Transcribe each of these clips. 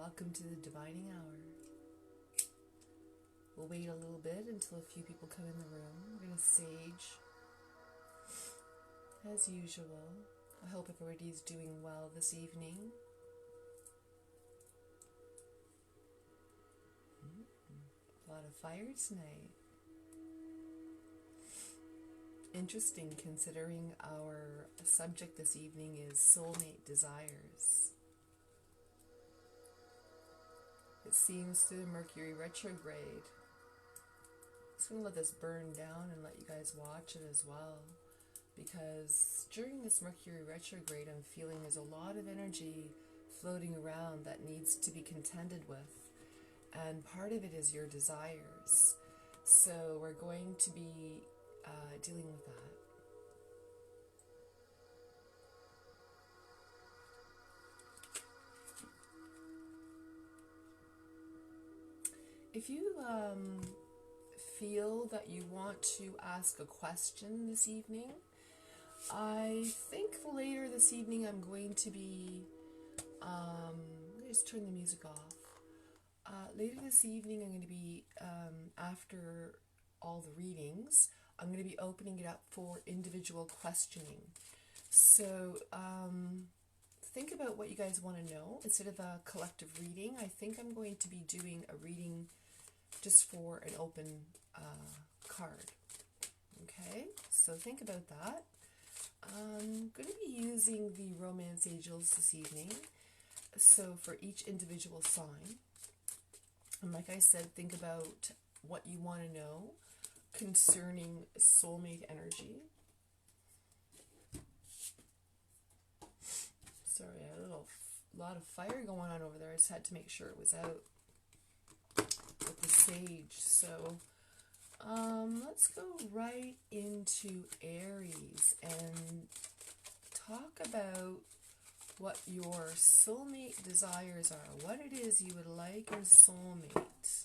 Welcome to the Divining Hour. We'll wait a little bit until a few people come in the room. We're going to sage as usual. I hope everybody's doing well this evening. A lot of fire tonight. Interesting, considering our subject this evening is soulmate desires. It seems through the Mercury retrograde. Just going to let this burn down and let you guys watch it as well. Because during this Mercury retrograde, I'm feeling there's a lot of energy floating around that needs to be contended with. And part of it is your desires. So we're going to be dealing with that. If you feel that you want to ask a question this evening, I think later this evening I'm going to be, let me just turn the music off. Later this evening I'm going to be, after all the readings, I'm going to be opening it up for individual questioning. So think about what you guys want to know. Instead of a collective reading, I think I'm going to be doing a reading just for an open card. Okay, so think about that. I'm going to be using the Romance Angels this evening, so for each individual sign. And like I said, think about what you want to know concerning soulmate energy. Sorry, I had a lot of fire going on over there. I just had to make sure it was out with the sage. So let's go right into Aries and talk about what your soulmate desires are, what it is you would like your soulmate.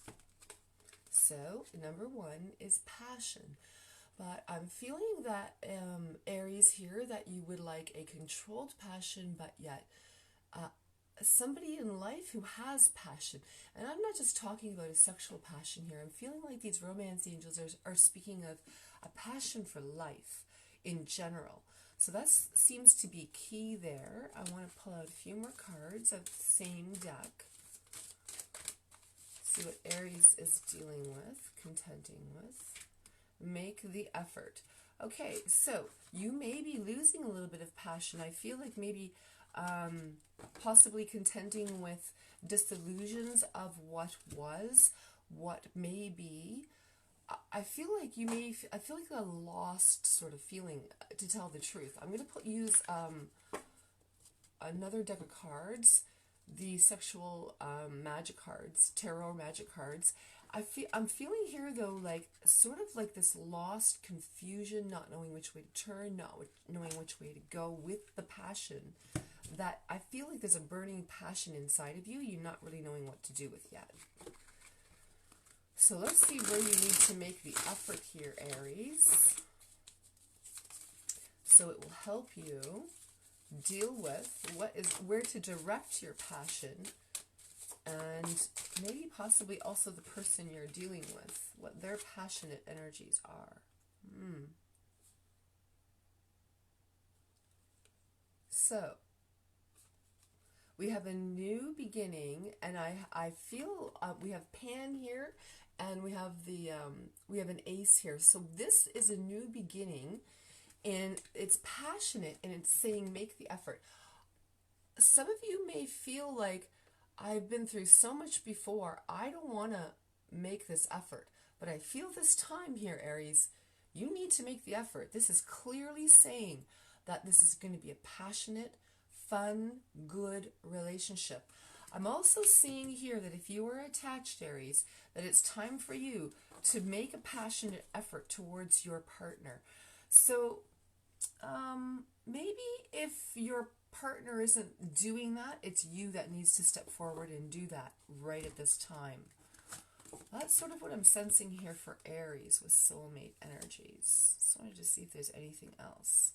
So number one is passion, but I'm feeling that Aries here, that you would like a controlled passion, but yet somebody in life who has passion. And I'm not just talking about a sexual passion here. I'm feeling like these romance angels are speaking of a passion for life in general. So that seems to be key there. I want to pull out a few more cards of the same deck. See what Aries is dealing with, contending with. Make the effort. Okay, so you may be losing a little bit of passion. I feel like maybe possibly contending with disillusions of what was, what may be. I feel like I feel like a lost sort of feeling, to tell the truth. I'm going to use another deck of cards, the sexual magic cards, tarot magic cards. I'm feeling here though, like sort of like this lost confusion, not knowing which way to turn, not knowing which way to go with the passion. That I feel like there's a burning passion inside of you, you're not really knowing what to do with yet. So let's see where you need to make the effort here, Aries. So it will help you deal with where to direct your passion, and maybe possibly also the person you're dealing with, what their passionate energies are. So we have a new beginning, and I feel we have Pan here, and we have we have an Ace here. So this is a new beginning, and it's passionate, and it's saying make the effort. Some of you may feel like, I've been through so much before, I don't want to make this effort. But I feel this time here, Aries, you need to make the effort. This is clearly saying that this is going to be a passionate, fun, good relationship. I'm also seeing here that if you are attached, Aries, that it's time for you to make a passionate effort towards your partner. So maybe if your partner isn't doing that, it's you that needs to step forward and do that right at this time. That's sort of what I'm sensing here for Aries with soulmate energies. Just wanted to see if there's anything else.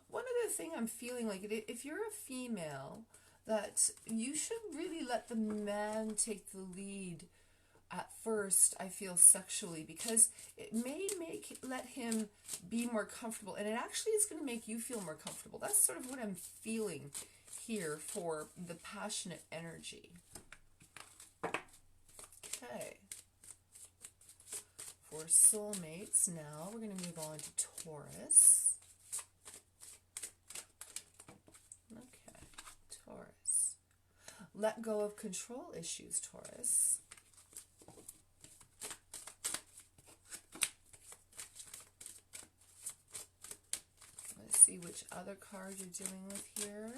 One other thing I'm feeling like, if you're a female that you should really let the man take the lead at first, I feel, sexually, because it may let him be more comfortable, and it actually is going to make you feel more comfortable. That's sort of what I'm feeling here for the passionate energy. Okay. For soulmates now, we're going to move on to Taurus. Okay, Taurus. Let go of control issues, Taurus. Let's see which other card you're dealing with here.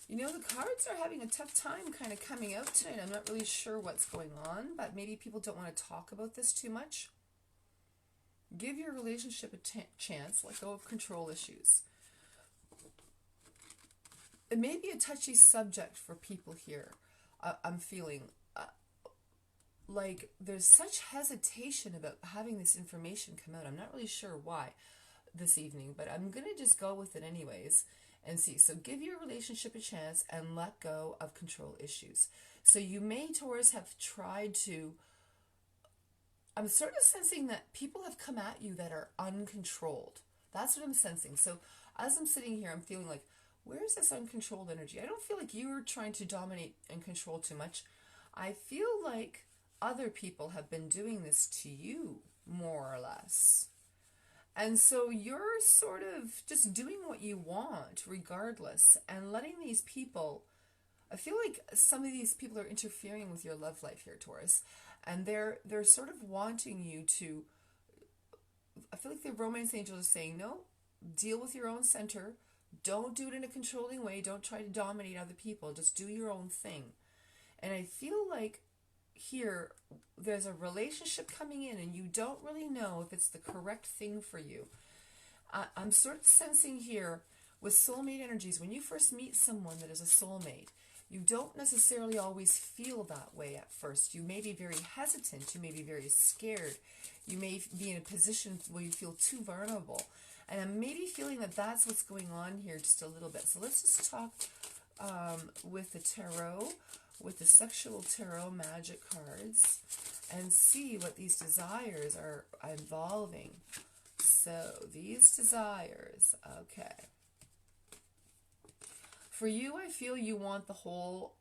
You know, the cards are having a tough time kind of coming out tonight. I'm not really sure what's going on, but maybe people don't want to talk about this too much. Give your relationship a chance. Let go of control issues. It may be a touchy subject for people here. I'm feeling like there's such hesitation about having this information come out. I'm not really sure why this evening, but I'm going to just go with it anyways. And see, so give your relationship a chance and let go of control issues. So you may, Taurus, have tried to, I'm sort of sensing that people have come at you that are uncontrolled. That's what I'm sensing. So as I'm sitting here, I'm feeling like, where's this uncontrolled energy? I don't feel like you're trying to dominate and control too much. I feel like other people have been doing this to you, more or less. And so you're sort of just doing what you want regardless and letting these people, I feel like some of these people are interfering with your love life here, Taurus, and they're sort of wanting you to, I feel like the romance angels are saying, no, deal with your own center, don't do it in a controlling way, don't try to dominate other people, just do your own thing. And I feel like here there's a relationship coming in and you don't really know if it's the correct thing for you. I'm sort of sensing here with soulmate energies, when you first meet someone that is a soulmate, you don't necessarily always feel that way at first. You may be very hesitant, you may be very scared, you may be in a position where you feel too vulnerable, and I'm maybe feeling that that's what's going on here just a little bit. So let's just talk with the tarot, with the sexual tarot magic cards, and see what these desires are involving. So these desires, okay. For you, I feel you want the whole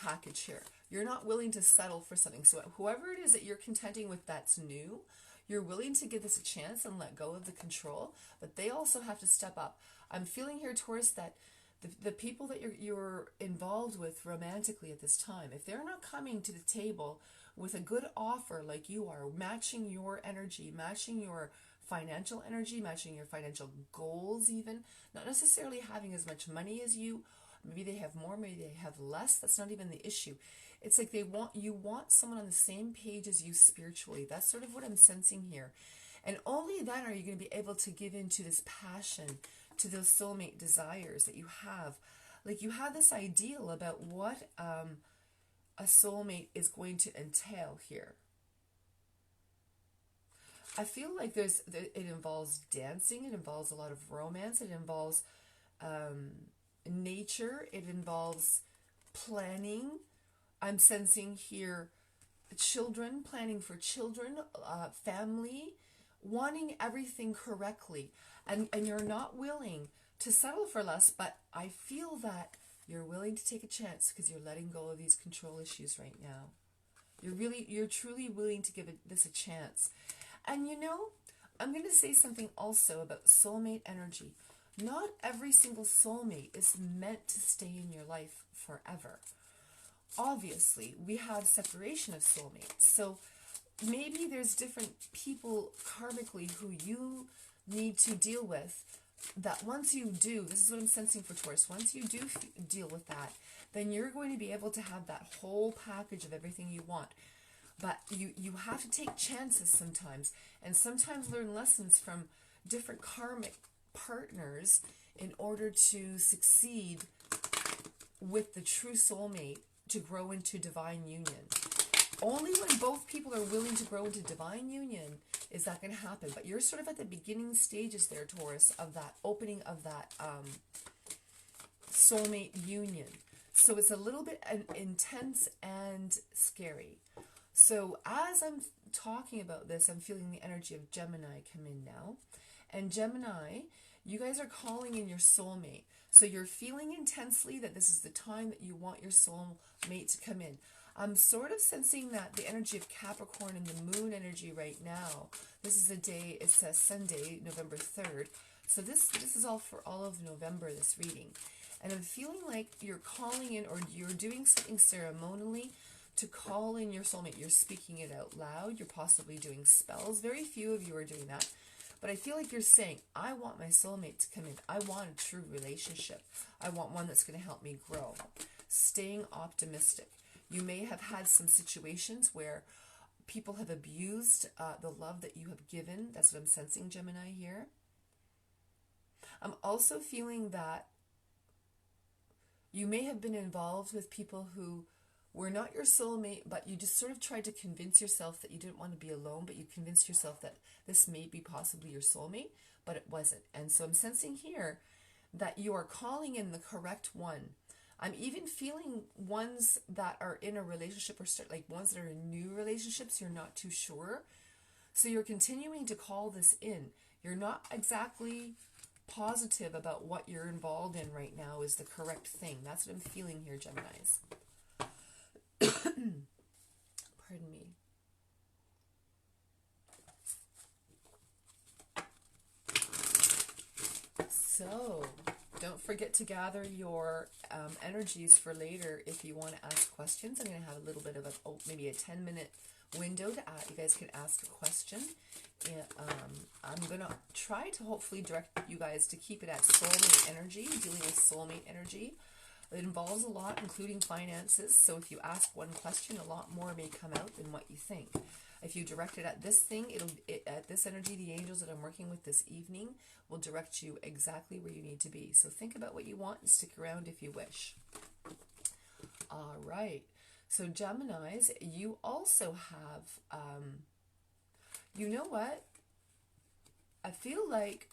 package here. You're not willing to settle for something. So whoever it is that you're contending with that's new, you're willing to give this a chance and let go of the control, but they also have to step up. I'm feeling here, Taurus, that the people that you're involved with romantically at this time, if they're not coming to the table with a good offer like you are, matching your energy, matching your financial energy, matching your financial goals even, not necessarily having as much money as you, maybe they have more, maybe they have less, that's not even the issue. It's like you want someone on the same page as you spiritually. That's sort of what I'm sensing here. And only then are you going to be able to give into this passion, to those soulmate desires that you have. Like you have this ideal about what a soulmate is going to entail here. I feel like it involves dancing, it involves a lot of romance, it involves nature, it involves planning. I'm sensing here children, planning for children, family, wanting everything correctly. And you're not willing to settle for less, but I feel that you're willing to take a chance because you're letting go of these control issues right now. You're truly willing to give this a chance. And you know, I'm going to say something also about soulmate energy. Not every single soulmate is meant to stay in your life forever. Obviously, we have separation of soulmates. So maybe there's different people karmically who you need to deal with, that once you do, this is what I'm sensing for Taurus, once you do deal with that, then you're going to be able to have that whole package of everything you want. But you have to take chances sometimes, and sometimes learn lessons from different karmic partners in order to succeed with the true soulmate, to grow into divine union. only when both people are willing to grow into divine union is that going to happen. But you're sort of at the beginning stages there, Taurus, of that opening of that soulmate union. So it's a little bit intense and scary. So as I'm talking about this, I'm feeling the energy of Gemini come in now. And Gemini, you guys are calling in your soulmate. So you're feeling intensely that this is the time that you want your soulmate to come in. I'm sort of sensing that the energy of Capricorn and the moon energy right now. This is a day, it's a Sunday, November 3rd. So this is all for all of November, this reading. And I'm feeling like you're calling in, or you're doing something ceremonially to call in your soulmate. You're speaking it out loud. You're possibly doing spells. Very few of you are doing that. But I feel like you're saying, I want my soulmate to come in. I want a true relationship. I want one that's going to help me grow. Staying optimistic. You may have had some situations where people have abused the love that you have given. That's what I'm sensing, Gemini, here. I'm also feeling that you may have been involved with people who were not your soulmate, but you just sort of tried to convince yourself that you didn't want to be alone, but you convinced yourself that this may be possibly your soulmate, but it wasn't. And so I'm sensing here that you are calling in the correct one. I'm even feeling ones that are in a relationship, or like ones that are in new relationships, you're not too sure. So you're continuing to call this in. You're not exactly positive about what you're involved in right now is the correct thing. That's what I'm feeling here, Geminis. Pardon me. So, don't forget to gather your energies for later if you want to ask questions. I'm going to have a little bit of maybe a 10-minute window to ask. You guys can ask a question. And, I'm going to try to hopefully direct you guys to keep it at soulmate energy, dealing with soulmate energy. It involves a lot, including finances. So if you ask one question, a lot more may come out than what you think. If you direct it at this thing, at this energy, the angels that I'm working with this evening will direct you exactly where you need to be. So think about what you want and stick around if you wish. All right. So Geminis, you also have, you know what? I feel like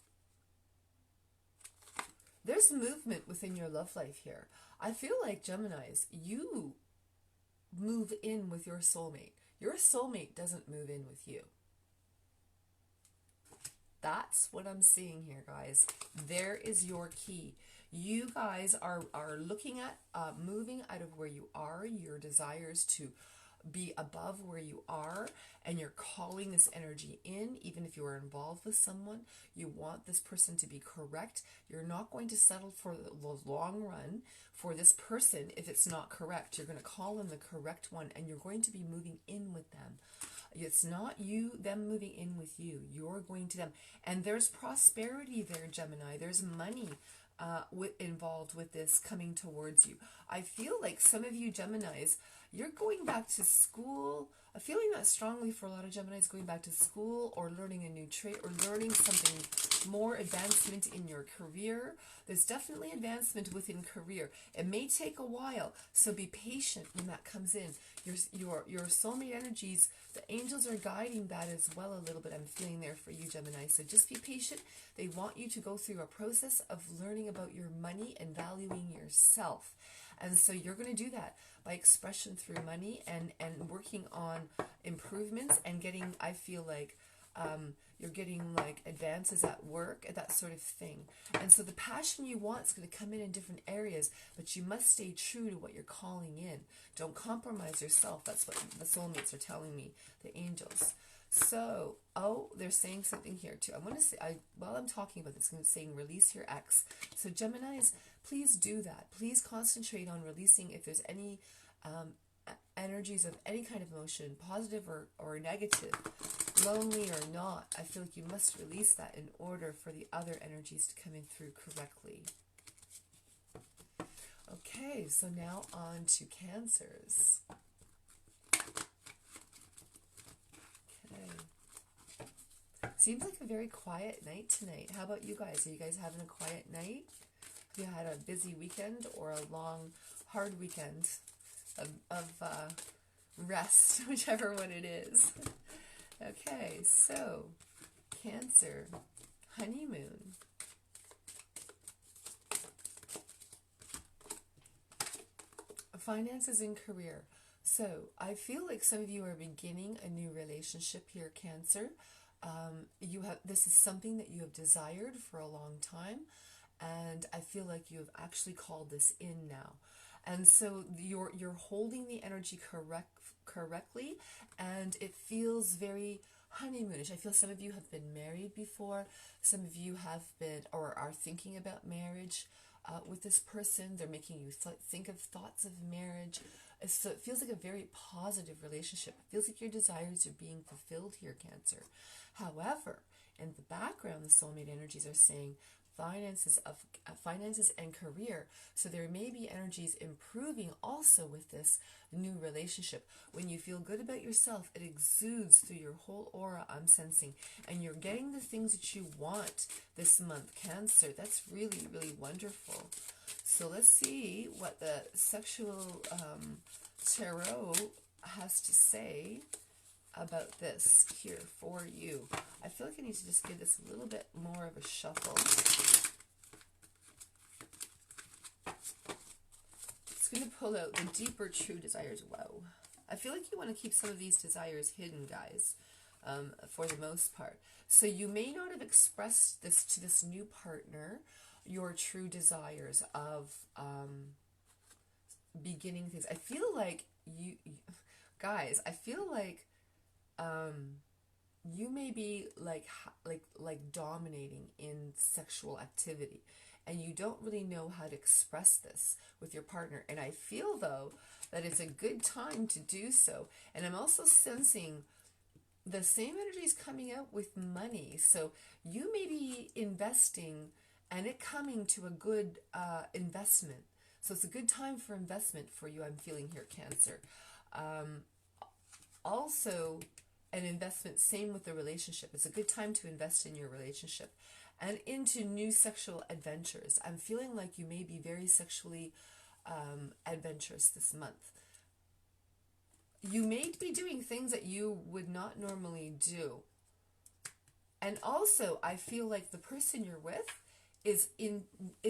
there's movement within your love life here. I feel like, Geminis, you move in with your soulmate. Your soulmate doesn't move in with you. That's what I'm seeing here, guys. There is your key. You guys are looking at moving out of where you are, your desires to be above where you are, and you're calling this energy in. Even if you are involved with someone, you want this person to be correct. You're not going to settle for the long run for this person if it's not correct. You're going to call in the correct one, and you're going to be moving in with them. It's not them moving in with you. You're going to them. And there's prosperity there, Gemini. There's money involved with this coming towards you. I feel like some of you Geminis, you're going back to school. I'm feeling that strongly for a lot of Geminis, going back to school or learning a new trade or learning something more, advancement in your career. There's definitely advancement within career. It may take a while, so be patient when that comes in. Your soulmate energies, the angels are guiding that as well a little bit. I'm feeling there for you, Gemini. So just be patient. They want you to go through a process of learning about your money and valuing yourself. And so you're going to do that by expression through money and working on improvements and getting, I feel like, you're getting like advances at work, that sort of thing. And so the passion you want is going to come in different areas, but you must stay true to what you're calling in. Don't compromise yourself. That's what the soulmates are telling me, the angels. So, they're saying something here too. I want to say, while I'm talking about this, I'm saying release your ex. So Geminis, please do that. Please concentrate on releasing if there's any energies of any kind of emotion, positive or negative, lonely or not. I feel like you must release that in order for the other energies to come in through correctly. Okay, so now on to Cancers. Seems like a very quiet night tonight. How about you guys? Are you guys having a quiet night? Have you had a busy weekend or a long, hard weekend of rest, whichever one it is. Okay, so Cancer, honeymoon. Finances and career. So I feel like some of you are beginning a new relationship here, Cancer. This is something that you have desired for a long time, and I feel like you have actually called this in now. And so you're holding the energy correctly, and it feels very honeymoonish. I feel some of you have been married before. Some of you have been or are thinking about marriage with this person. They're making you think of thoughts of marriage. So it feels like a very positive relationship. It feels like your desires are being fulfilled here, Cancer. However, in the background, the soulmate energies are saying finances and career. So there may be energies improving also with this new relationship. When you feel good about yourself, it exudes through your whole aura, I'm sensing, and you're getting the things that you want this month, Cancer. That's really, really wonderful. So let's see what the sexual tarot has to say about this here for you. I feel like I need to just give this a little bit more of a shuffle. It's going to pull out the deeper true desires. Whoa. I feel like you want to keep some of these desires hidden, guys, for the most part. So you may not have expressed this to this new partner, your true desires of beginning things. I feel like guys, I feel like you may be like dominating in sexual activity, and you don't really know how to express this with your partner. And I feel though that it's a good time to do so. And I'm also sensing the same energies coming out with money. So you may be investing and it coming to a good investment. So it's a good time for investment for you, I'm feeling here, Cancer. Also, an investment, same with the relationship. It's a good time to invest in your relationship and into new sexual adventures. I'm feeling like you may be very sexually adventurous this month. You may be doing things that you would not normally do. And also, I feel like the person you're with is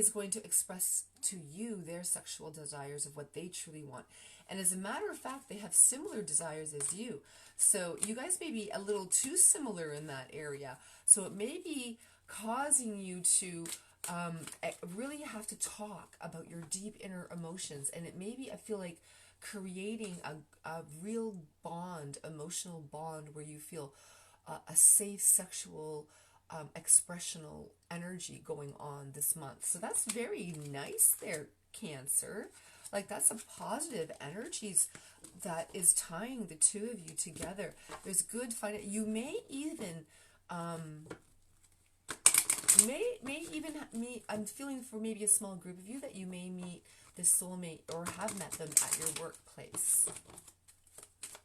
going to express to you their sexual desires of what they truly want. And as a matter of fact, they have similar desires as you. So you guys may be a little too similar in that area. So it may be causing you to really have to talk about your deep inner emotions. And it may be, I feel like, creating a real bond, emotional bond, where you feel a safe sexual expressional energy going on this month. So that's very nice there, Cancer. Like, that's a positive energies that is tying the two of you together. There's good finance. You may even may even meet, I'm feeling for maybe a small group of you that you may meet the soulmate or have met them at your workplace.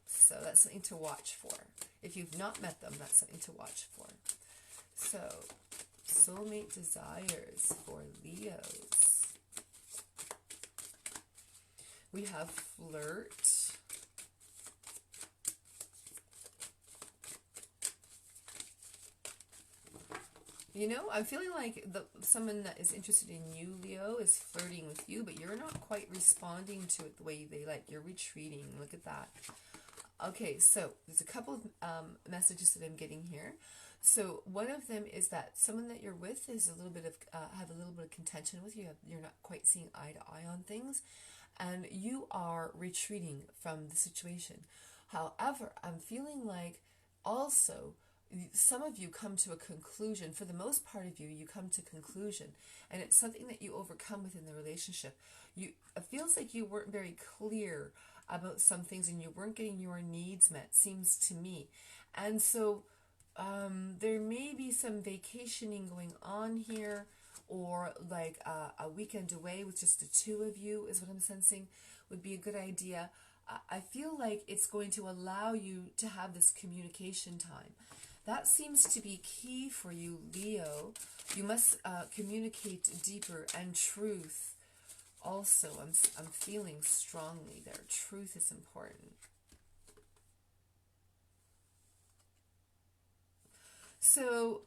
So that's something to watch for. If you've not met them, that's something to watch for. So, soulmate desires for Leos. We have flirt. You know, I'm feeling like someone that is interested in you, Leo, is flirting with you, but you're not quite responding to it the way they like. You're retreating. Look at that. Okay, so there's a couple of messages that I'm getting here. So one of them is that someone that you're with is a little bit of have a little bit of contention with you. You're not quite seeing eye to eye on things, and you are retreating from the situation. However, I'm feeling like also some of you come to a conclusion. For the most part of you, you come to conclusion, and it's something that you overcome within the relationship. It feels like you weren't very clear about some things, and you weren't getting your needs met, seems to me. And so there may be some vacationing going on here, or like a weekend away with just the two of you is what I'm sensing would be a good idea. I feel like it's going to allow you to have this communication time. That seems to be key for you, Leo. You must communicate deeper, and truth also. I'm feeling strongly there. Truth is important. So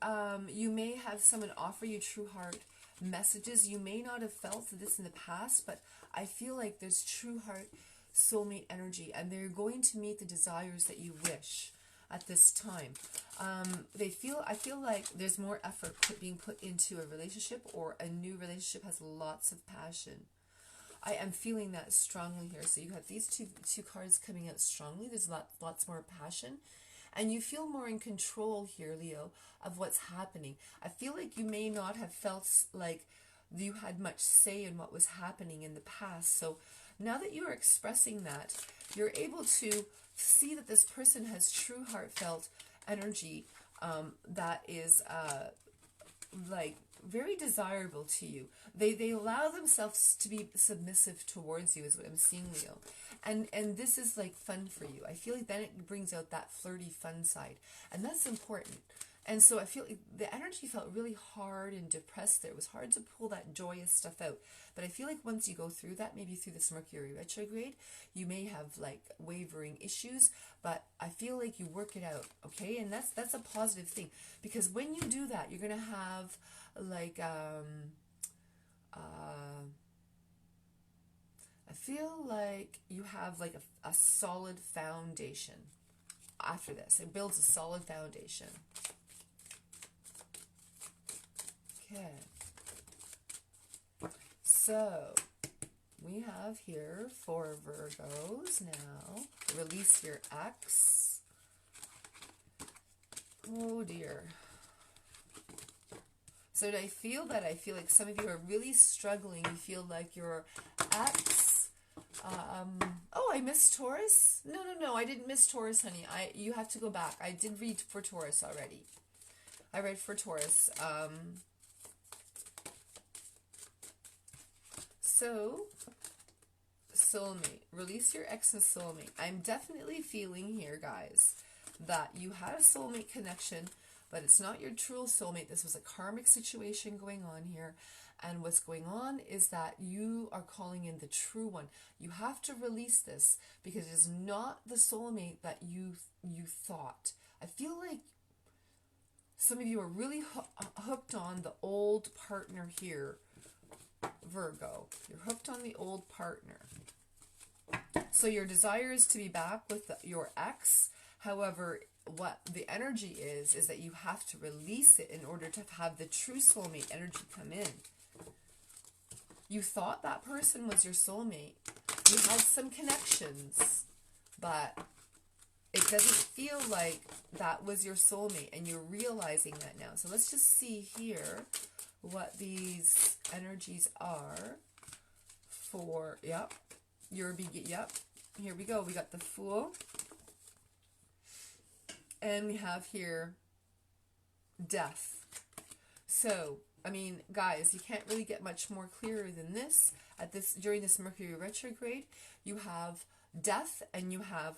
you may have someone offer you true heart messages. You may not have felt this in the past, but I feel like there's true heart soulmate energy, and they're going to meet the desires that you wish at this time. I feel like there's more effort being put into a relationship, or a new relationship has lots of passion. I am feeling that strongly here. So you have these two cards coming out strongly. There's lots more passion. And you feel more in control here, Leo, of what's happening. I feel like you may not have felt like you had much say in what was happening in the past. So now that you are expressing that, you're able to see that this person has true heartfelt energy that is like very desirable to you. They allow themselves to be submissive towards you, is what I'm seeing, Leo. And this is like fun for you. I feel like then it brings out that flirty fun side, and that's important. And so I feel like the energy felt really hard and depressed there. It was hard to pull that joyous stuff out. But I feel like once you go through that, maybe through this Mercury retrograde, you may have like wavering issues, but I feel like you work it out, okay? And that's a positive thing, because when you do that, you're going to have like I feel like you have like a solid foundation after this. It builds a solid foundation. Okay. So we have here for Virgos now. Release your ex. Oh dear. So I feel like some of you are really struggling. You feel like your ex. Oh, I missed Taurus? No, I didn't miss Taurus, honey. You have to go back. I did read for Taurus already. I read for Taurus. So, soulmate. Release your ex and soulmate. I'm definitely feeling here, guys, that you had a soulmate connection, but it's not your true soulmate. This was a karmic situation going on here. And what's going on is that you are calling in the true one. You have to release this because it is not the soulmate that you thought. I feel like some of you are really hooked on the old partner here, Virgo. You're hooked on the old partner. So your desire is to be back with your ex. However, what the energy is that you have to release it in order to have the true soulmate energy come in. You thought that person was your soulmate. You had some connections, but it doesn't feel like that was your soulmate, and you're realizing that now. So let's just see here what these energies are for, yep, here we go. We got the Fool, and we have here Death. So, I mean, guys, you can't really get much more clearer than this. During this Mercury retrograde, you have Death and you have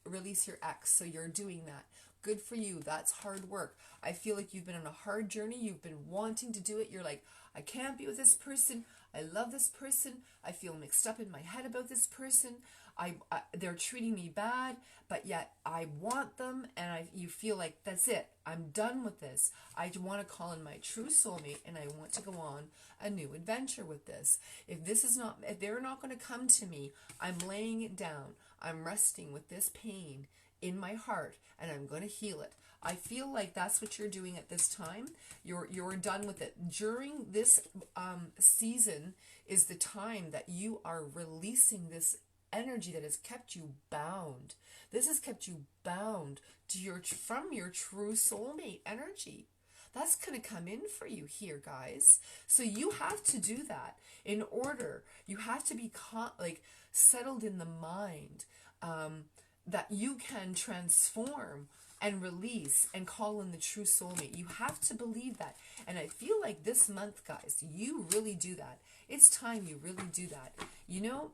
release your ex. So you're doing that. Good for you. That's hard work. I feel like you've been on a hard journey. You've been wanting to do it. You're like, I can't be with this person. I love this person. I feel mixed up in my head about this person. They're treating me bad, but yet I want them, and you feel like that's it. I'm done with this. I want to call in my true soulmate, and I want to go on a new adventure with this. If they're not going to come to me, I'm laying it down. I'm resting with this pain in my heart, and I'm going to heal it. I feel like that's what you're doing at this time. You're done with it. During this season is the time that you are releasing this energy that has kept you bound. This has kept you bound to from your true soulmate energy. That's going to come in for you here, guys. So you have to do that in order. You have to be settled in the mind that you can transform and release and call in the true soulmate. You have to believe that. And I feel like this month, guys, you really do that. It's time you really do that. You know,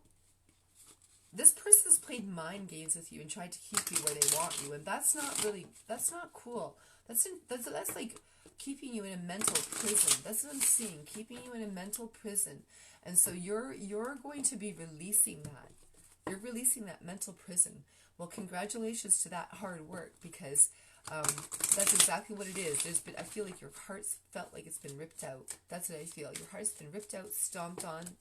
this person's played mind games with you and tried to keep you where they want you, and that's not cool. That's like keeping you in a mental prison. That's what I'm seeing, keeping you in a mental prison. And so you're going to be releasing that. You're releasing that mental prison. Well, congratulations to that hard work, because That's exactly what it is. I feel like your heart's felt like it's been ripped out. That's what I feel. Your heart's been ripped out, stomped on.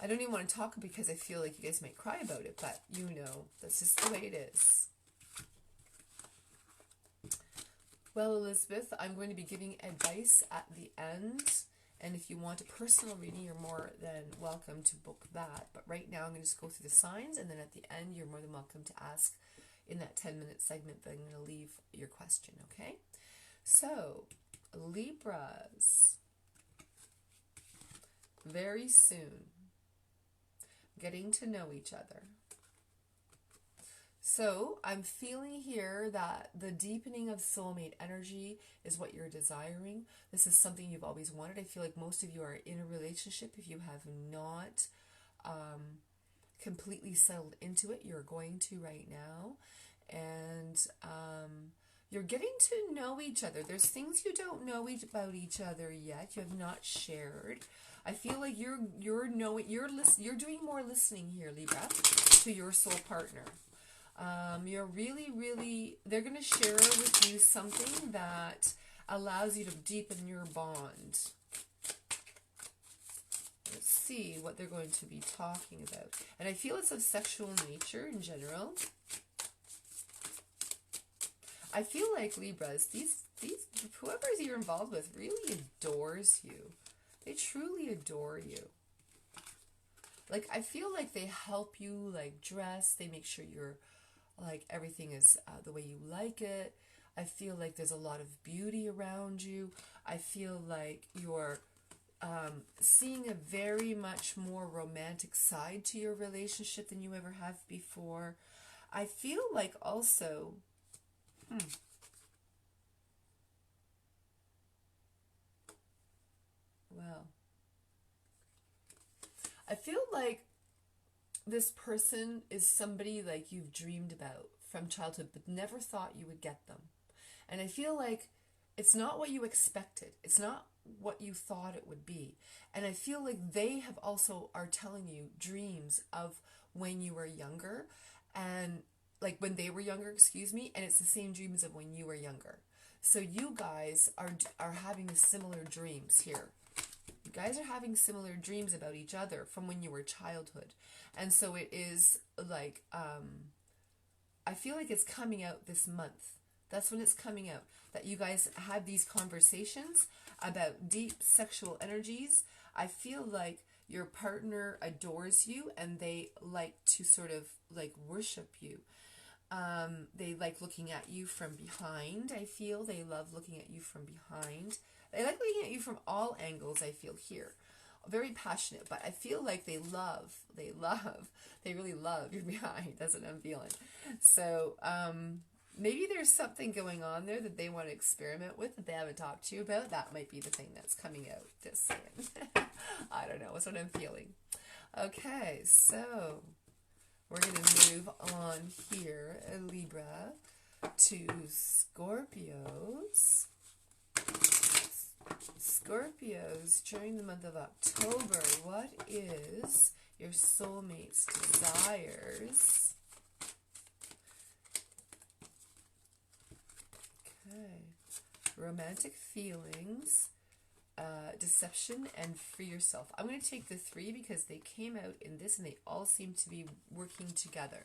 I don't even want to talk because I feel like you guys might cry about it, but you know, that's just the way it is. Well, Elizabeth, I'm going to be giving advice at the end, and if you want a personal reading, you're more than welcome to book that. But right now, I'm going to just go through the signs, and then at the end, you're more than welcome to ask in that 10-minute segment that I'm going to leave your question, okay? So, Libras, very soon, getting to know each other. So, I'm feeling here that the deepening of soulmate energy is what you're desiring. This is something you've always wanted. I feel like most of you are in a relationship. If you have not completely settled into it, you're going to right now. And you're getting to know each other. There's things you don't know about each other yet. You have not shared. I feel like you're doing more listening here, Libra, to your soul partner. You're really, they're going to share with you something that allows you to deepen your bond. Let's see what they're going to be talking about. And I feel it's of sexual nature in general. I feel like Libras, these whoever you're involved with really adores you. They truly adore you. Like, I feel like they help you, like, dress. They make sure you're, like, everything is the way you like it. I feel like there's a lot of beauty around you. I feel like you're seeing a very much more romantic side to your relationship than you ever have before. I feel like also... Well, I feel like this person is somebody like you've dreamed about from childhood, but never thought you would get them. And I feel like it's not what you expected. It's not what you thought it would be. And I feel like they have also are telling you dreams of when you were younger, and like when they were younger, excuse me, and it's the same dreams of when you were younger. So you guys are having similar dreams here. You guys are having similar dreams about each other from when you were childhood. And so it is like, I feel like it's coming out this month. That's when it's coming out. That you guys had these conversations about deep sexual energies. I feel like your partner adores you and they like to sort of like worship you. They like looking at you from behind, I feel. They love looking at you from behind. They like looking at you from all angles, I feel here. Very passionate, but I feel like they really love your behind. That's what I'm feeling. So, maybe there's something going on there that they want to experiment with that they haven't talked to you about. That might be the thing that's coming out. Just saying. I don't know. That's what I'm feeling. Okay, so we're going to move on here, Libra, to Scorpios. Scorpios, during the month of October, what is your soulmate's desires? Okay. Romantic feelings, deception, and free yourself. I'm going to take the three because they came out in this and they all seem to be working together.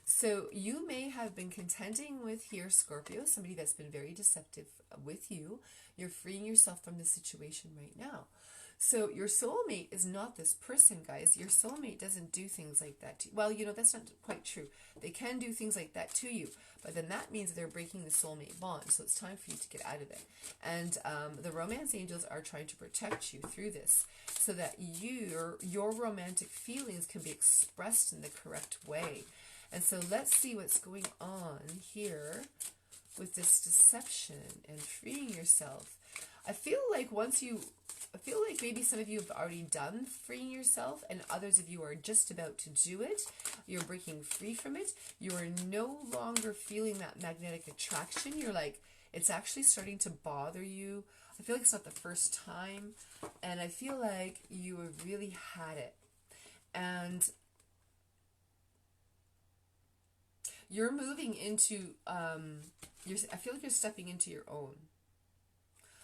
So you may have been contending with here, Scorpio, somebody that's been very deceptive with you. You're freeing yourself from the situation right now. So your soulmate is not this person, guys. Your soulmate doesn't do things like that to you. Well, you know, that's not quite true. They can do things like that to you, but then that means they're breaking the soulmate bond. So it's time for you to get out of it. And the romance angels are trying to protect you through this so that your romantic feelings can be expressed in the correct way. And so let's see what's going on here with this deception and freeing yourself. I feel like maybe some of you have already done freeing yourself and others of you are just about to do it. You're breaking free from it. You are no longer feeling that magnetic attraction. You're like, it's actually starting to bother you. I feel like it's not the first time. And I feel like you have really had it. And You're moving into, I feel like you're stepping into your own.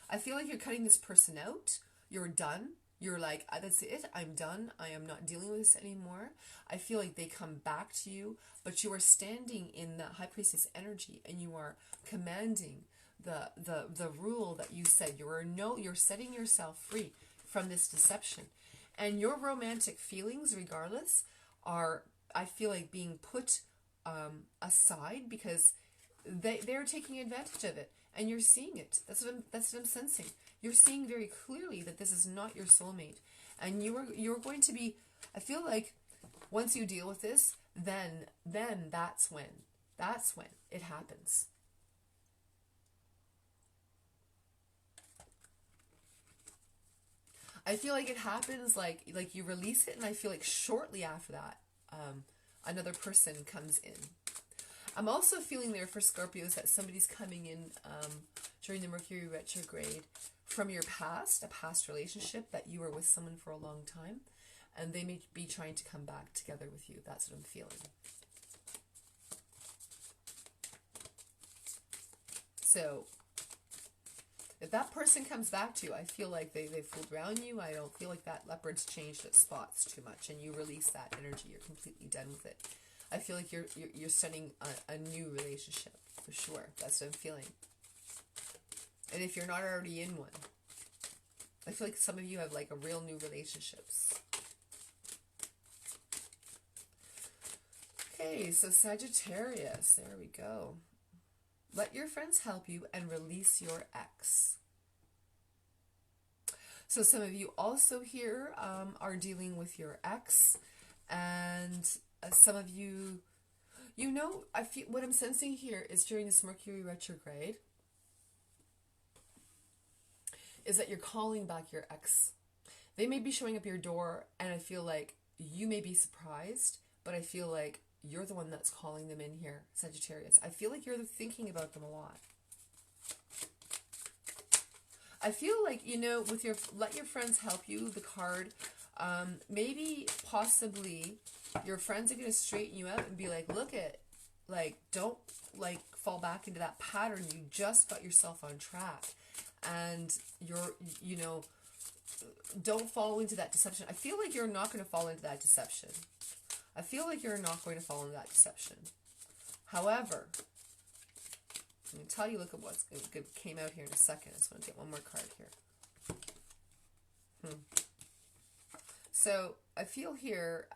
I feel like you're cutting this person out. You're done. You're like, that's it. I'm done. I am not dealing with this anymore. I feel like they come back to you, but you are standing in that High Priestess energy, and you are commanding the rule that you said. You're setting yourself free from this deception, and your romantic feelings, regardless, are, I feel like, being put aside because they're taking advantage of it, and you're seeing it. That's what I'm sensing. You're seeing very clearly that this is not your soulmate, and you're going to be, I feel like, once you deal with this, then that's when it happens. I feel like it happens like you release it, and I feel like shortly after that, another person comes in. I'm also feeling there for Scorpios that somebody's coming in during the Mercury retrograde from your past, a past relationship that you were with someone for a long time, and they may be trying to come back together with you. That's what I'm feeling. So if that person comes back to you, I feel like they fooled around you. I don't feel like that leopard's changed its spots too much, and you release that energy. You're completely done with it. I feel like you're starting a new relationship, for sure. That's what I'm feeling. And if you're not already in one, I feel like some of you have like a real new relationships. Okay, so Sagittarius, there we go. Let your friends help you and release your ex. So some of you also here are dealing with your ex, and some of you, I feel what I'm sensing here is during this Mercury retrograde is that you're calling back your ex. They may be showing up your door, and I feel like you may be surprised, but I feel like you're the one that's calling them in here, Sagittarius. I feel like you're thinking about them a lot. I feel like, with your let your friends help you, the card, maybe possibly your friends are going to straighten you out and be like, look at, don't fall back into that pattern. You just got yourself on track, and don't fall into that deception. I feel like you're not going to fall into that deception. I feel like you're not going to fall into that deception. However, I'm going to tell you, look at what's good came out here in a second. I just want to get one more card here. So I feel here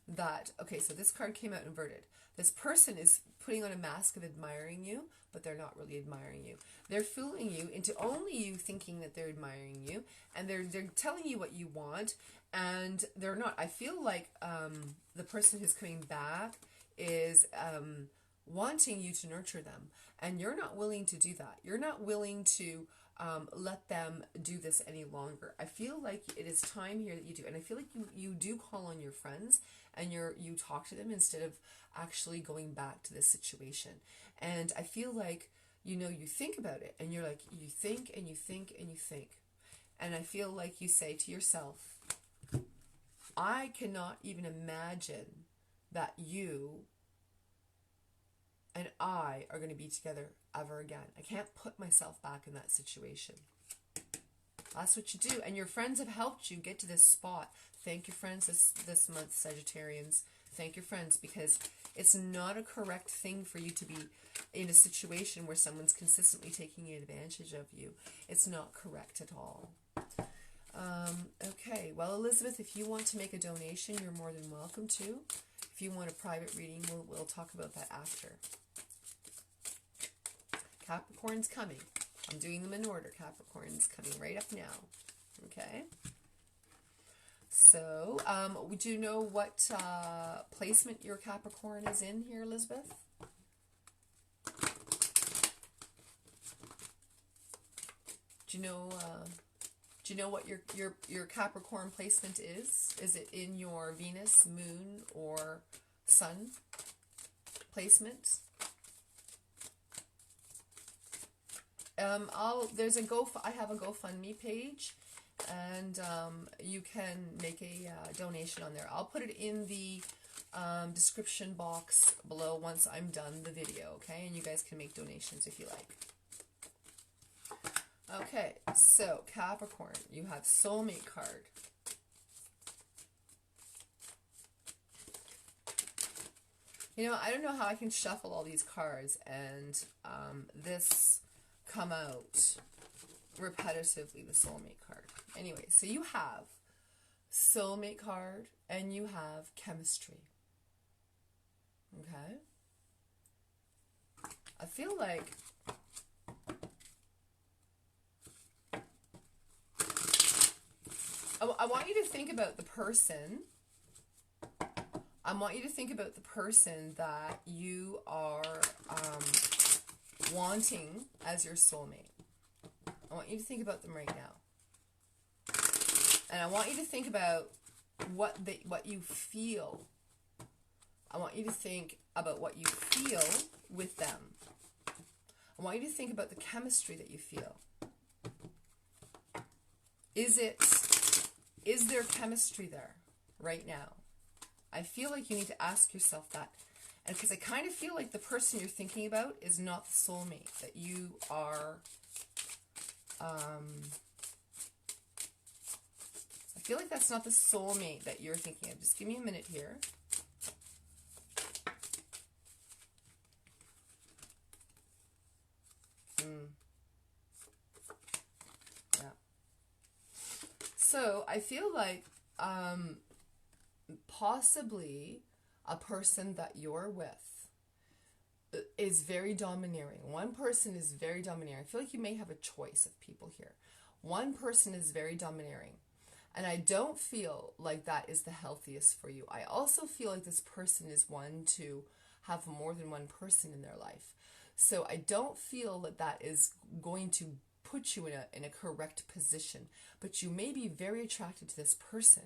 that, okay, so this card came out inverted. This person is putting on a mask of admiring you, but they're not really admiring you. They're fooling you into only you thinking that they're admiring you, and they're telling you what you want, and they're not. I feel like the person who's coming back is wanting you to nurture them, and you're not willing to do that. You're not willing to let them do this any longer. I feel like it is time here that you do, and I feel like you do call on your friends, and you talk to them instead of actually going back to this situation. And I feel like, you think about it, and you're like, you think and you think and you think. And I feel like you say to yourself, I cannot even imagine that you and I are going to be together ever again. I can't put myself back in that situation. That's what you do. And your friends have helped you get to this spot. Thank your friends this month, Sagittarians. Thank your friends, because it's not a correct thing for you to be in a situation where someone's consistently taking advantage of you. It's not correct at all. Okay, well, Elizabeth, if you want to make a donation, you're more than welcome to. If you want a private reading, we'll talk about that after. Capricorn's coming. I'm doing them in order. Capricorn's coming right up now. Okay. So, would you know what placement your Capricorn is in here, Elizabeth? Do you know what your Capricorn placement is? Is it in your Venus, Moon, or Sun placement? I have a GoFundMe page, and you can make a donation on there. I'll put it in the description box below once I'm done the video, okay? And you guys can make donations if you like. Okay, so Capricorn, you have Soulmate card. You know, I don't know how I can shuffle all these cards and this come out repetitively, the Soulmate card. Anyway, so you have Soulmate card and you have chemistry. Okay? I feel like I want you to think about the person. I want you to think about the person that you are wanting as your soulmate. I want you to think about them right now. And I want you to think about what you feel. I want you to think about what you feel with them. I want you to think about the chemistry that you feel. Is there chemistry there right now? I feel like you need to ask yourself that. And because I kind of feel like the person you're thinking about is not the soulmate that you are. I feel like that's not the soulmate that you're thinking of. Just give me a minute here. Yeah. So I feel like possibly a person that you're with is very domineering. One person is very domineering. I feel like you may have a choice of people here. One person is very domineering. And I don't feel like that is the healthiest for you. I also feel like this person is one to have more than one person in their life. So I don't feel that that is going to put you in a correct position. But you may be very attracted to this person.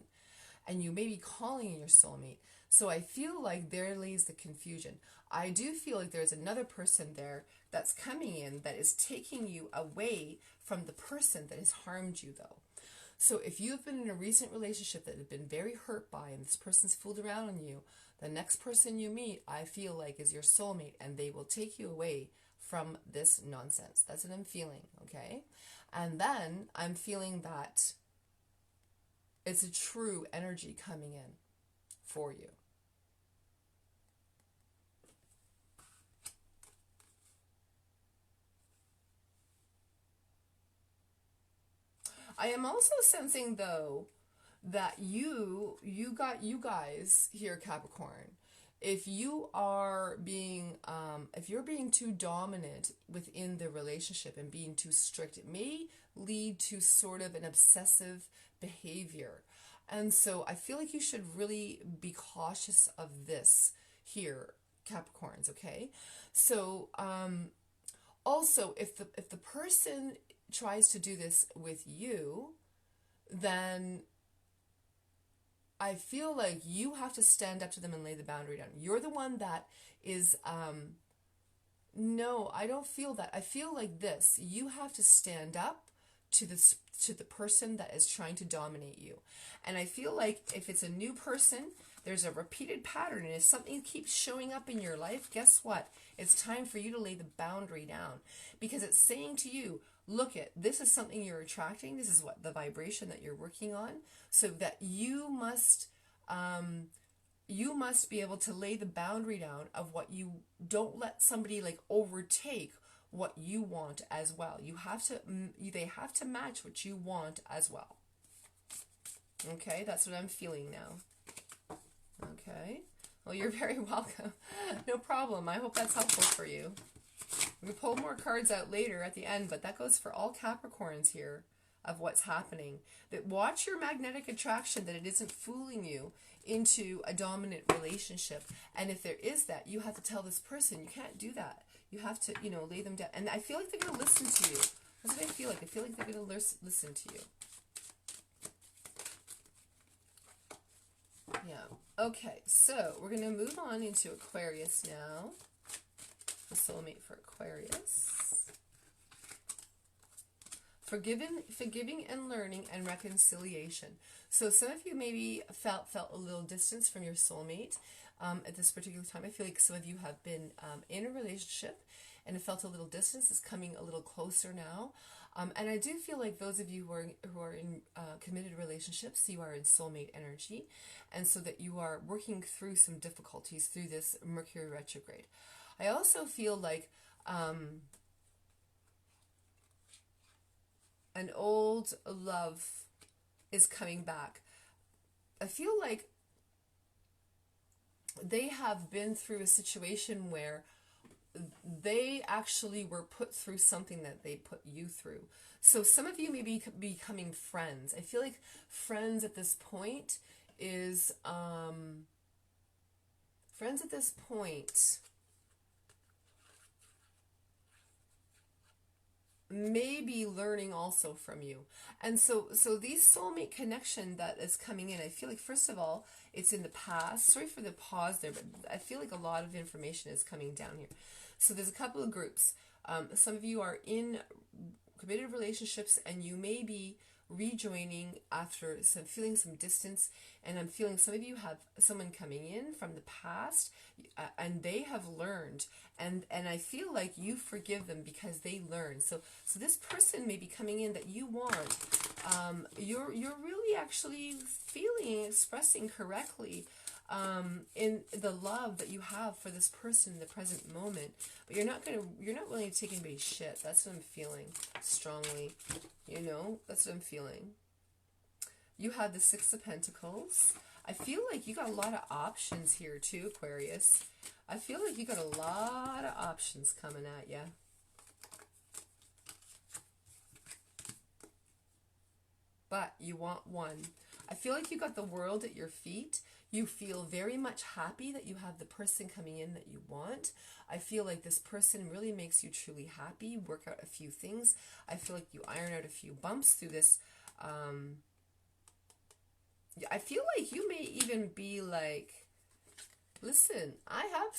And you may be calling in your soulmate. So I feel like there lays the confusion. I do feel like there's another person there that's coming in that is taking you away from the person that has harmed you, though. So if you've been in a recent relationship that has been very hurt by and this person's fooled around on you, the next person you meet, I feel like, is your soulmate, and they will take you away from this nonsense. That's what I'm feeling, okay? And then I'm feeling that it's a true energy coming in for you. I am also sensing, though, that you guys here, Capricorn, if you are being, if you're being too dominant within the relationship and being too strict, it may lead to sort of an obsessive behavior. And so I feel like you should really be cautious of this here, Capricorns, okay? So, also, if the person tries to do this with you, then I feel like you have to stand up to them and lay the boundary down. You're the one that is, no, I don't feel that. I feel like this. You have to stand up to the person that is trying to dominate you. And I feel like if it's a new person, there's a repeated pattern. And if something keeps showing up in your life, guess what? It's time for you to lay the boundary down. Because it's saying to you, look it, this is something you're attracting. This is what the vibration that you're working on. So that you must be able to lay the boundary down of what you don't let somebody like overtake what you want as well. You have to, they have to match what you want as well. Okay, that's what I'm feeling now. Okay, well, you're very welcome. No problem. I hope that's helpful for you. We'll pull more cards out later at the end, but that goes for all Capricorns here of what's happening. That watch your magnetic attraction, that it isn't fooling you into a dominant relationship. And if there is that, you have to tell this person, you can't do that. You have to, lay them down. And I feel like they're going to listen to you. That's what I feel like. I feel like they're going to listen to you. Yeah. Okay, so we're going to move on into Aquarius now. The soulmate for Aquarius. Forgiving and learning and reconciliation. So some of you maybe felt a little distance from your soulmate at this particular time. I feel like some of you have been in a relationship and it felt a little distance. It's coming a little closer now. And I do feel like those of you who are in committed relationships, you are in soulmate energy, and so that you are working through some difficulties through this Mercury retrograde. I also feel like an old love is coming back. I feel like they have been through a situation where they actually were put through something that they put you through. So some of you may be becoming friends. I feel like friends at this point is friends at this point may be learning also from you. And so these soulmate connection that is coming in, I feel like first of all, it's in the past. Sorry for the pause there, but I feel like a lot of information is coming down here. So there's a couple of groups. Some of you are in committed relationships and you may be rejoining after feeling some distance, and I'm feeling some of you have someone coming in from the past and they have learned, and I feel like you forgive them because they learned. So this person may be coming in that you want. You're really actually feeling, expressing correctly in the love that you have for this person in the present moment, but you're not willing to take anybody's shit. That's what I'm feeling strongly. You know, that's what I'm feeling. You have the Six of Pentacles. I feel like you got a lot of options here too, Aquarius. I feel like you got a lot of options coming at you. But you want one. I feel like you got the world at your feet. You feel very much happy that you have the person coming in that you want. I feel like this person really makes you truly happy. Work out a few things. I feel like you iron out a few bumps through this. I feel like you may even be like, listen, I have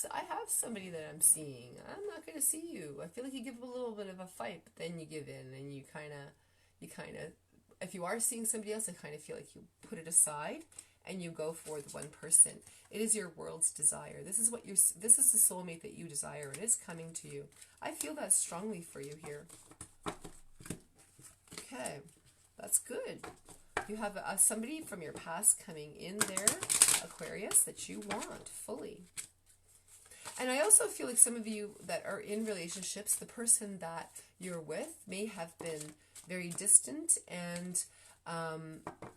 somebody that I'm seeing. I'm not going to see you. I feel like you give a little bit of a fight, but then you give in and you kind of, if you are seeing somebody else, I kind of feel like you put it aside and you go for the one person. It is your world's desire. This is this is the soulmate that you desire. It is coming to you. I feel that strongly for you here. Okay, that's good. You have somebody from your past coming in there, Aquarius, that you want fully. And I also feel like some of you that are in relationships, the person that you're with may have been very distant, and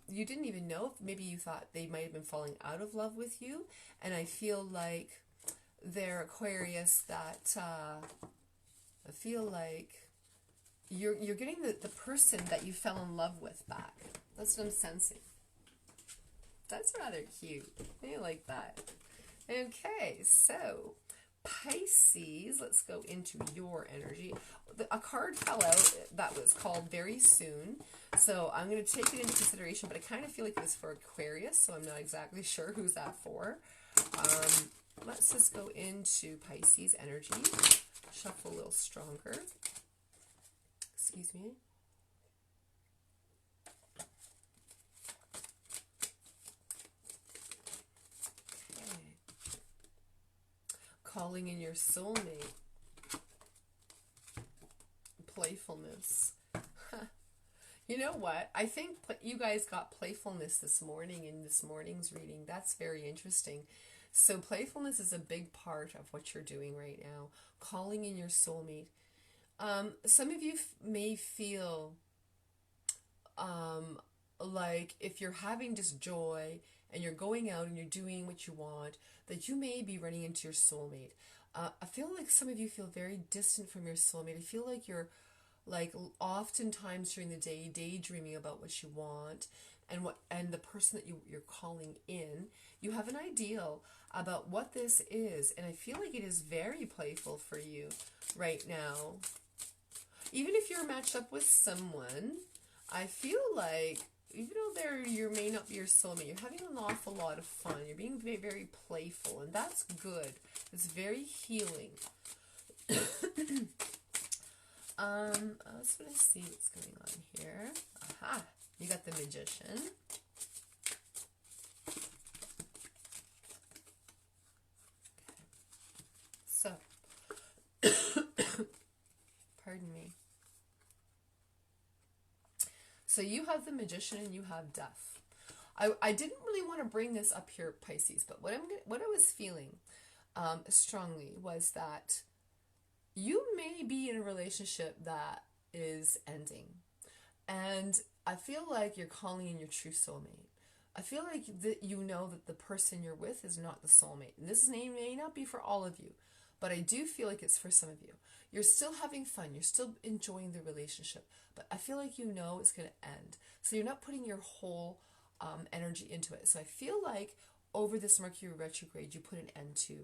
you didn't even know. Maybe you thought they might have been falling out of love with you. And I feel like they're Aquarius that I feel like you're getting the person that you fell in love with back. That's what I'm sensing. That's rather cute. I like that. Okay, so Pisces, let's go into your energy. A card fell out that was called Very Soon, so I'm going to take it into consideration, but I kind of feel like it was for Aquarius, so I'm not exactly sure who's that for. Let's just go into Pisces energy. Shuffle a little stronger. Excuse me. Calling in your soulmate. Playfulness. You know what? I think you guys got playfulness this morning in this morning's reading. That's very interesting. So playfulness is a big part of what you're doing right now. Calling in your soulmate. Some of you may feel like if you're having just joy and you're going out and you're doing what you want, that you may be running into your soulmate. I feel like some of you feel very distant from your soulmate. I feel like you're like oftentimes during the day daydreaming about what you want and the person that you're calling in. You have an ideal about what this is, and I feel like it is very playful for you right now. Even if you're matched up with someone, I feel like even though you may not be your soulmate, you're having an awful lot of fun. You're being very, very playful, and that's good. It's very healing. I was going to see what's going on here. Aha! You got the Magician. So, pardon me. So you have the Magician and you have Death. I didn't really want to bring this up here, Pisces, but what I was feeling strongly was that you may be in a relationship that is ending. And I feel like you're calling in your true soulmate. I feel like that you know that the person you're with is not the soulmate. And this name may not be for all of you, but I do feel like it's for some of you. You're still having fun. You're still enjoying the relationship. But I feel like you know it's going to end. So you're not putting your whole energy into it. So I feel like over this Mercury retrograde, you put an end to